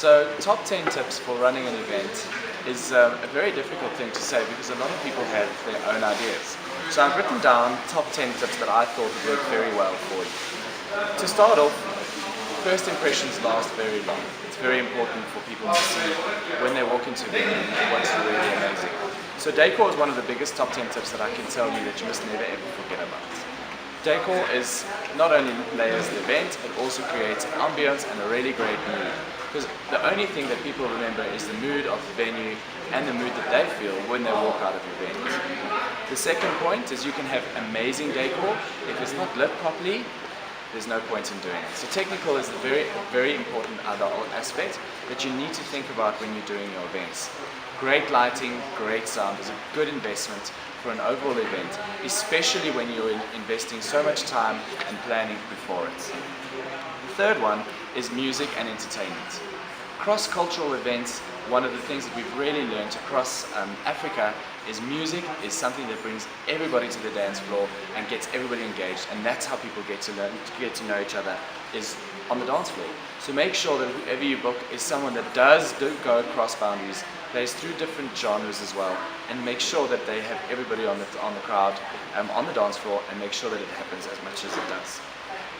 So top 10 tips for running an event is a very difficult thing to say because a lot of people have their own ideas. So I've written down top 10 tips that I thought would work very well for you. To start off, first impressions last very long. It's very important for people to see when they walk into a venue what's really amazing. So decor is one of the biggest top 10 tips that I can tell you that you must never ever forget about. Decor is not only layers the event, it also creates an ambience and a really great mood. Because the only thing that people remember is the mood of the venue and the mood that they feel when they walk out of your venue. The second point is you can have amazing decor. If it's not lit properly, there's no point in doing it. So technical is a very important other aspect that you need to think about when you're doing your events. Great lighting, great sound is a good investment for an overall event, especially when you're investing so much time and planning before it. The third one is music and entertainment. Cross-cultural events, one of the things that we've really learned across Africa is music is something that brings everybody to the dance floor and gets everybody engaged, and that's how people get to know each other, is on the dance floor. So make sure that whoever you book is someone that does go across boundaries, plays through different genres as well, and make sure that they have everybody on the crowd, on the dance floor, and make sure that it happens as much as it does.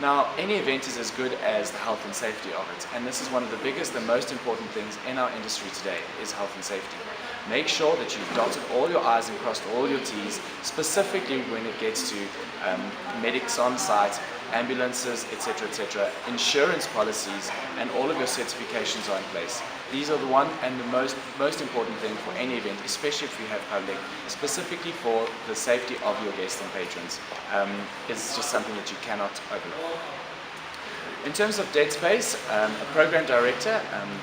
Now, any event is as good as the health and safety of it, and this is one of the biggest and most important things in our industry today, is health and safety. Make sure that you've dotted all your I's and crossed all your T's, specifically when it gets to medics on site, ambulances, etc., insurance policies, and all of your certifications are in place. These are the one and the most important thing for any event, especially if you have public, specifically for the safety of your guests and patrons. It's just something that you cannot overlook. In terms of dead space, a program director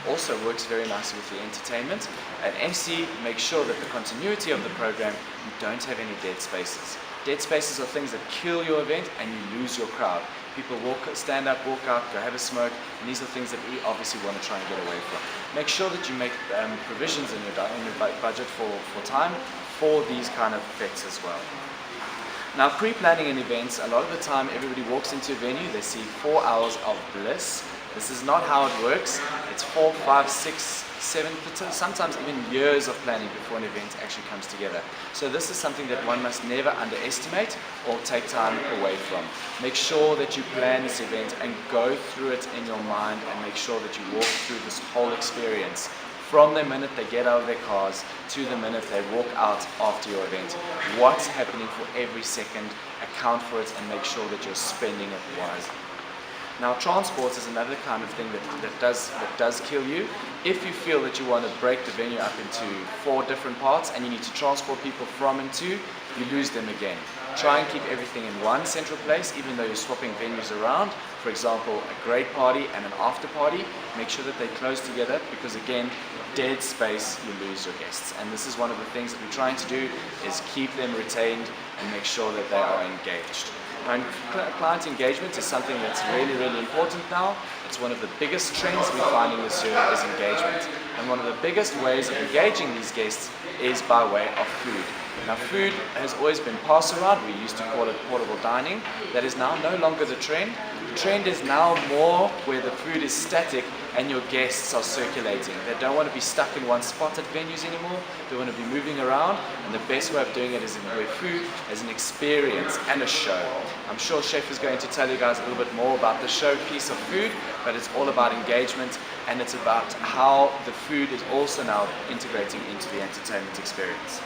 also works very nicely with the entertainment. An MC makes sure that the continuity of the program, you don't have any dead spaces. Dead spaces are things that kill your event and you lose your crowd. People stand up, walk out, go have a smoke, and these are things that we obviously want to try and get away from. Make sure that you make provisions in your budget for time for these kind of effects as well. Now, pre-planning an event, a lot of the time everybody walks into a venue, they see 4 hours of bliss. This is not how it works. It's 4, 5, 6, 7, sometimes even years of planning before an event actually comes together. So this is something that one must never underestimate or take time away from. Make sure that you plan this event and go through it in your mind and make sure that you walk through this whole experience. From the minute they get out of their cars to the minute they walk out after your event. What's happening for every second, account for it and make sure that you're spending it wisely. Now, transport is another kind of thing that does kill you. If you feel that you want to break the venue up into 4 different parts and you need to transport people from and to, you lose them again. Try and keep everything in one central place, even though you're swapping venues around. For example, a great party and an after party, make sure that they're close together because again, dead space, you lose your guests. And this is one of the things that we're trying to do is keep them retained and make sure that they are engaged. And client engagement is something that's really important now. It's one of the biggest trends we're finding this year is engagement. And one of the biggest ways of engaging these guests is by way of food. Now, food has always been pass around. We used to call it portable dining. That is now no longer the trend. The trend is now more where the food is static and your guests are circulating. They don't want to be stuck in one spot at venues anymore. They want to be moving around, and the best way of doing it is where food as an experience and a show. I'm sure Chef is going to tell you guys a little bit more about the show piece of food, but it's all about engagement and it's about how the food is also now integrating into the entertainment experience.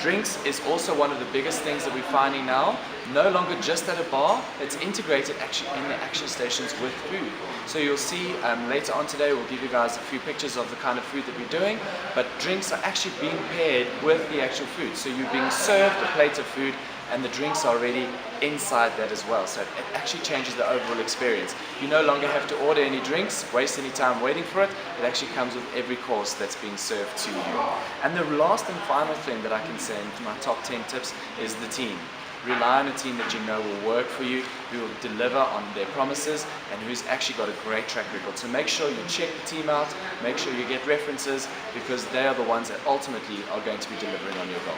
Drinks is also one of the biggest things that we're finding now. No longer just at a bar, it's integrated actually in the action stations with food. So you'll see later on today, we'll give you guys a few pictures of the kind of food that we're doing, but drinks are actually being paired with the actual food. So you're being served a plate of food and the drinks are already inside that as well. So it actually changes the overall experience. You no longer have to order any drinks, waste any time waiting for it. It actually comes with every course that's being served to you. And the last and final thing that I can say in my top 10 tips is the team. Rely on a team that you know will work for you, who will deliver on their promises, and who's actually got a great track record. So make sure you check the team out, make sure you get references, because they are the ones that ultimately are going to be delivering on your goal.